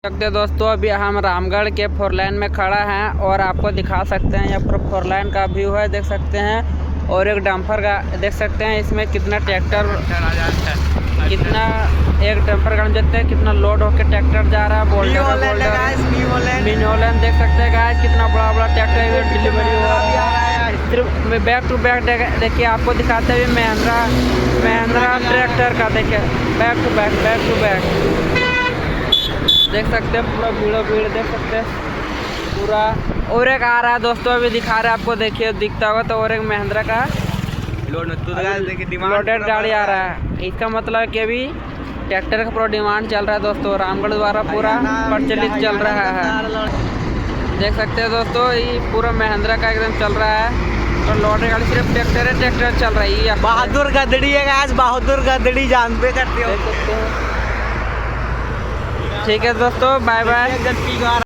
सकते हैं दोस्तों, अभी हम रामगढ़ के 4 लाइन में खड़ा हैं और आपको दिखा सकते हैं यहाँ पर 4 लाइन का व्यू है, देख सकते हैं। और एक डंपर का देख सकते हैं, इसमें कितना ट्रैक्टर कितना एक डंपर का देखते हैं कितना लोड होकर ट्रैक्टर जा रहा है। बोल्डर मिनोलन देख सकते हैं गाइस, कितना बड़ा बड़ा ट्रैक्टर इधर डिलीवरी हो रहा है। सिर्फ बैक टू बैक देखिए, आपको दिखाते हैं महिंद्रा ट्रैक्टर का, देखिए बैक टू बैक देख सकते हैं। पूरा भीड़ देख सकते हैं पूरा। और एक आ रहा है दोस्तों, अभी दिखा रहे हैं आपको, देखिए दिखता होगा तो। और एक महिंद्रा का लोडेड गाड़ी आ रहा है। इसका मतलब है कि अभी ट्रैक्टर का पूरा डिमांड चल रहा है दोस्तों, रामगढ़ द्वारा पूरा प्रचलित चल रहा है। देख सकते हैं दोस्तों, ये पूरा महिंद्रा का एकदम चल रहा है। और लोडेड गाड़ी सिर्फ ट्रैक्टर चल रहा है। ये बहादुर गदड़ी है गाइस, बहादुर गदड़ी जानते करते हो। देख सकते हो। ठीक है दोस्तों, बाय बाय।